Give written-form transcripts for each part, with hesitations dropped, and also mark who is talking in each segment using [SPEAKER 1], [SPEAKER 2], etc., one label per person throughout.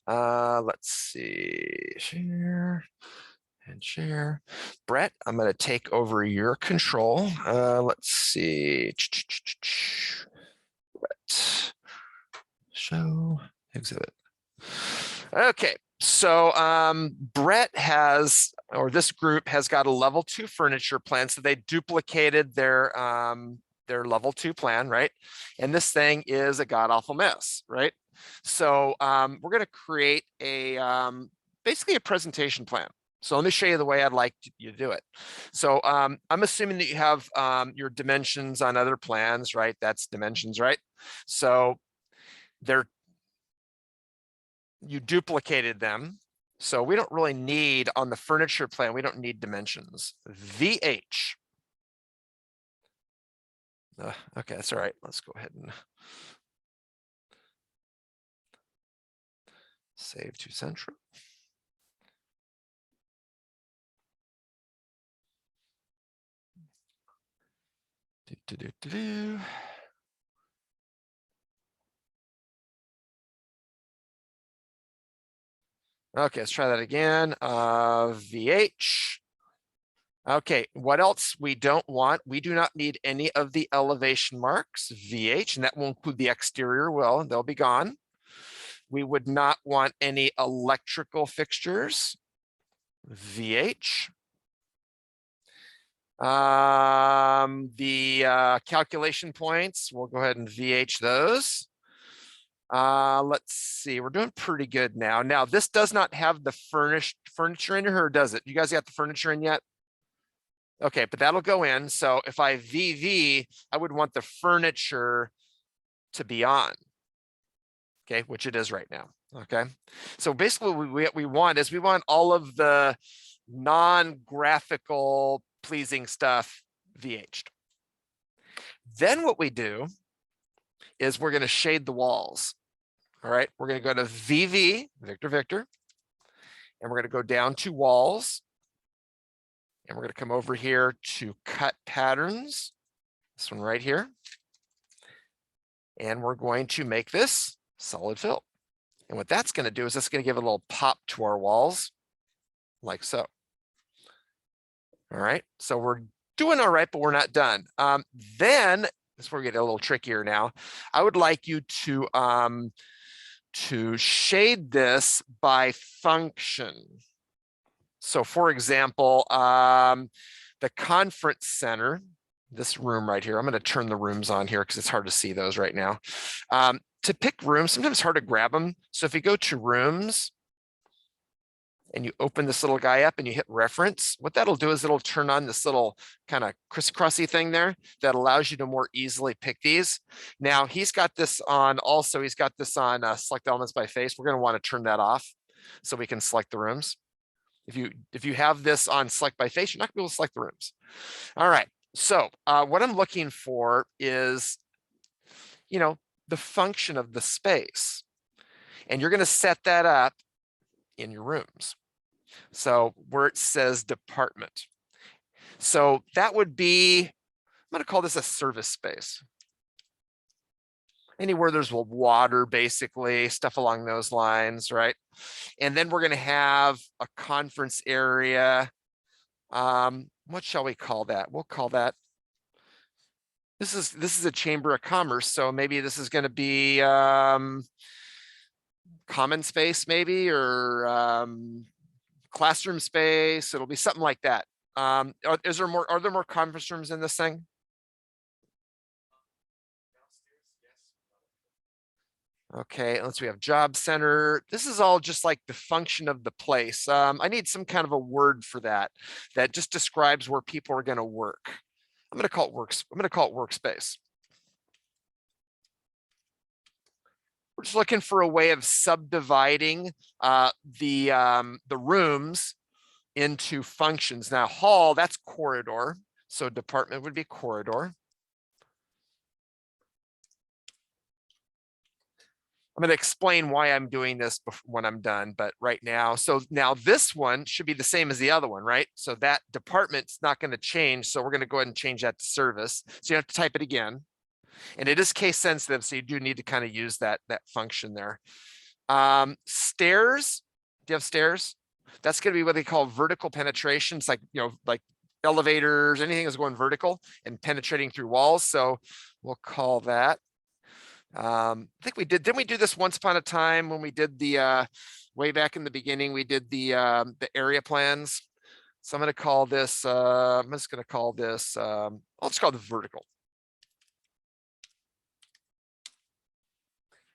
[SPEAKER 1] Let's see, share and share. Brett, I'm going to take over your control. Let's see. Brett, show exhibit. Okay, so Brett has, or this group has got a level 2 furniture plan. So they duplicated their level 2 plan, right? And this thing is a god awful mess, right? So we're going to create a basically a presentation plan. So let me show you the way I'd like you to do it. So I'm assuming that you have your dimensions on other plans, right? That's dimensions, right? So you duplicated them. So we don't really need, on the furniture plan, we don't need dimensions. VH. Okay, that's all right. Let's go ahead and save to central. Okay, let's try that again. VH. Okay, what else we don't want? We do not need any of the elevation marks, VH, and that will include the exterior. Well, they'll be gone. We would not want any electrical fixtures, VH. The calculation points, we'll go ahead and VH those. Let's see, we're doing pretty good now. Now, this does not have the furniture in here, or does it? You guys got the furniture in yet? Okay, but that'll go in. So if I VV, I would want the furniture to be on. Okay, which it is right now. Okay, so basically what we want is we want all of the non-graphical pleasing stuff VH'd. Then what we do is we're going to shade the walls. All right, we're going to go to VV, Victor, Victor, and we're going to go down to walls. And we're going to come over here to cut patterns, this one right here. And we're going to make this solid fill. And what that's going to do is that's going to give a little pop to our walls, like so. All right, so we're doing all right, but we're not done. Then, this is where we get a little trickier now. I would like you to shade this by function. So for example, the conference center, this room right here, I'm going to turn the rooms on here because it's hard to see those right now. To pick rooms, sometimes it's hard to grab them. So if you go to rooms and you open this little guy up and you hit reference, what that'll do is it'll turn on this little kind of crisscrossy thing there that allows you to more easily pick these. Now he's got this on also, he's got this on select elements by face. We're going to want to turn that off so we can select the rooms. If you have this on select by face, you're not gonna be able to select the rooms. All right, so what I'm looking for is, the function of the space. And you're gonna set that up in your rooms. So where it says department. So that would be, I'm gonna call this a service space. Anywhere there's water, basically, stuff along those lines, right? And then we're going to have a conference area. What shall we call that? We'll call that, this is a chamber of commerce, so maybe this is going to be common space, maybe, or classroom space. It'll be something like that. Are there more conference rooms in this thing? Okay, we have job center. This is all just like the function of the place. I need some kind of a word for that just describes where people are going to work. I'm going to call it workspace. We're just looking for a way of subdividing the rooms into functions. Now, hall, that's corridor. So department would be corridor. I'm going to explain why I'm doing this when I'm done, but right now, so now this one should be the same as the other one, right? So that department's not going to change. So we're going to go ahead and change that to service. So you have to type it again. And it is case sensitive, so you do need to kind of use that function there. Stairs, do you have stairs? That's going to be what they call vertical penetration. It's like, like elevators, anything that's going vertical and penetrating through walls. So we'll call that. I think didn't we do this once upon a time when we did the, way back in the beginning, we did the area plans. So I'm going to call this, I'm just going to call this, I'll just call it vertical.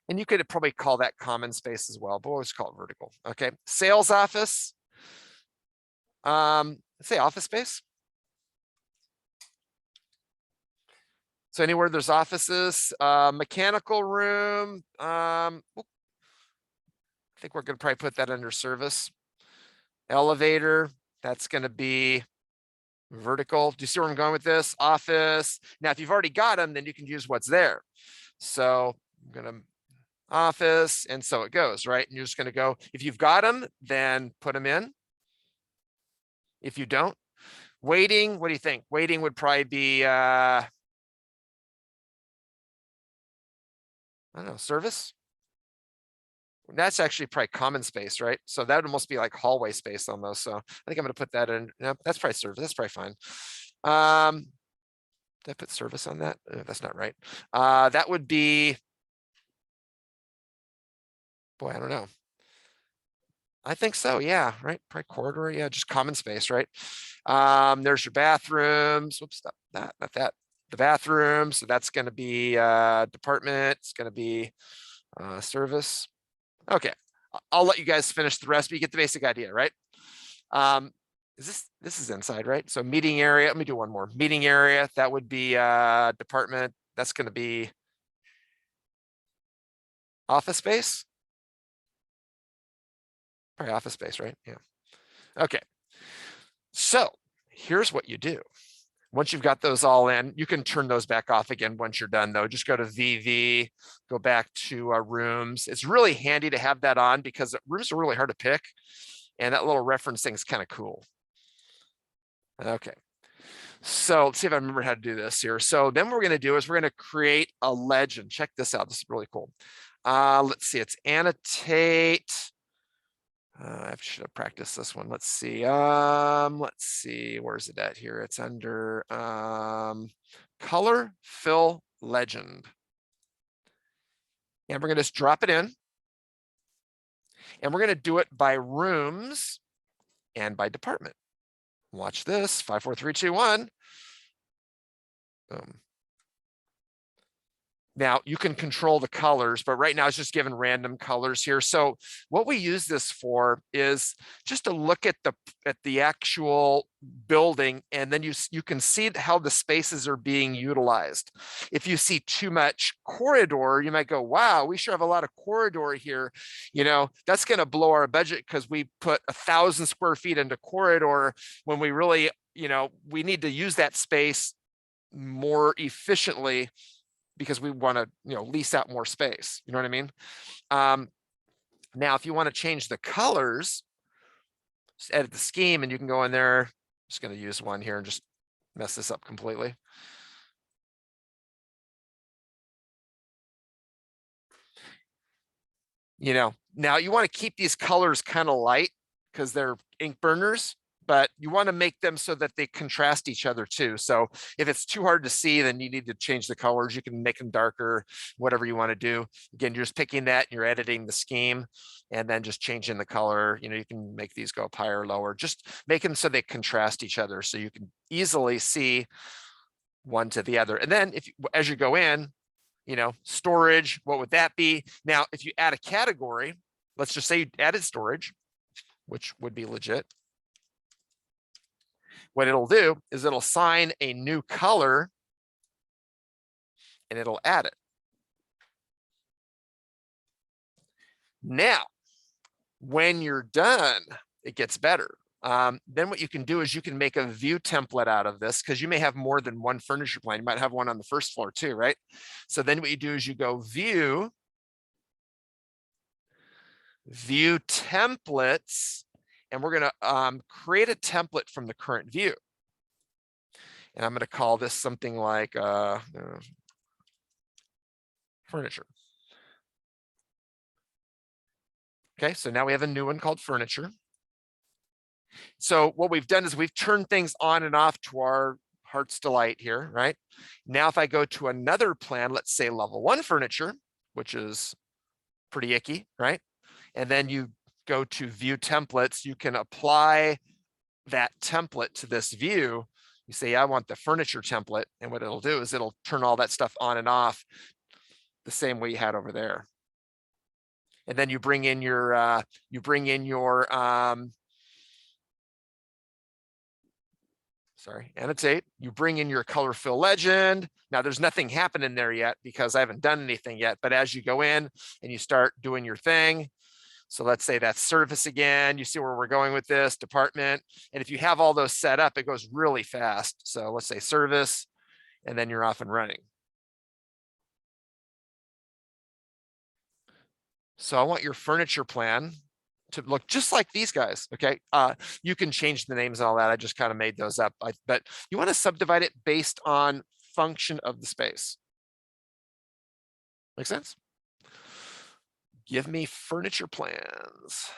[SPEAKER 1] And you could probably call that common space as well, but we'll just call it vertical. Okay, sales office. Let's say office space. So anywhere there's offices, mechanical room. I think we're going to probably put that under service. Elevator, that's going to be vertical. Do you see where I'm going with this? Office. Now, if you've already got them, then you can use what's there. So I'm going to office, and so it goes, right? And you're just going to go, if you've got them, then put them in. If you don't, waiting, what do you think? Waiting would probably be, I don't know, service. That's actually probably common space, right? So that would almost be like hallway space almost. So I think I'm going to put that in. No, that's probably service. That's probably fine. Did I put service on that? That's not right. That would be, boy, I don't know. I think so. Yeah. Right. Probably corridor. Yeah. Just common space. Right. There's your bathrooms. Whoops. Not that. The bathroom. So that's going to be department. It's going to be service. Okay. I'll let you guys finish the rest, but you get the basic idea, right? This is inside, right? So meeting area. Let me do one more. Meeting area. That would be department. That's going to be office space. Probably office space, right? Yeah. Okay. So here's what you do. Once you've got those all in, you can turn those back off again once you're done though. Just go to VV, go back to rooms. It's really handy to have that on because rooms are really hard to pick. And that little reference thing is kind of cool. Okay. So let's see if I remember how to do this here. So then what we're going to do is we're going to create a legend. Check this out. This is really cool. Let's see. It's annotate. I should have practiced this one. Let's see. Where's it at here? It's under color fill legend. And we're going to just drop it in. And we're going to do it by rooms and by department. Watch this. 5, 4, 3, 2, 1. Boom. Now you can control the colors, but right now it's just given random colors here. So what we use this for is just to look at the actual building, and then you can see how the spaces are being utilized. If you see too much corridor, you might go, wow, we sure have a lot of corridor here. That's going to blow our budget because we put 1,000 square feet into corridor when we really, we need to use that space more efficiently, because we want to, lease out more space. You know what I mean? Now, if you want to change the colors, just edit the scheme and you can go in there. I'm just going to use one here and just mess this up completely. Now you want to keep these colors kind of light because they're ink burners, but you want to make them so that they contrast each other too. So if it's too hard to see, then you need to change the colors. You can make them darker, whatever you want to do. Again, you're just picking that and you're editing the scheme and then just changing the color. You can make these go up higher or lower, just make them so they contrast each other so you can easily see one to the other. And then as you go in, storage, what would that be? Now, if you add a category, let's just say you added storage, which would be legit. What it'll do is it'll assign a new color and it'll add it. Now, when you're done, it gets better. Then what you can do is you can make a view template out of this because you may have more than one furniture plan. You might have one on the first floor too, right? So then what you do is you go view templates, and we're going to create a template from the current view. And I'm going to call this something like furniture. Okay, so now we have a new one called furniture. So what we've done is we've turned things on and off to our heart's delight here, right? Now, if I go to another plan, let's say level 1 furniture, which is pretty icky, right? And then you go to view templates, you can apply that template to this view. You say, I want the furniture template. And what it'll do is it'll turn all that stuff on and off the same way you had over there. And then you bring in your, annotate, you bring in your color fill legend. Now there's nothing happening there yet because I haven't done anything yet, but as you go in and you start doing your thing, so let's say that's service again, you see where we're going with this, department. And if you have all those set up, it goes really fast. So let's say service, and then you're off and running. So I want your furniture plan to look just like these guys, okay? You can change the names and all that. I just kind of made those up, but you want to subdivide it based on function of the space. Make sense? Give me furniture plans.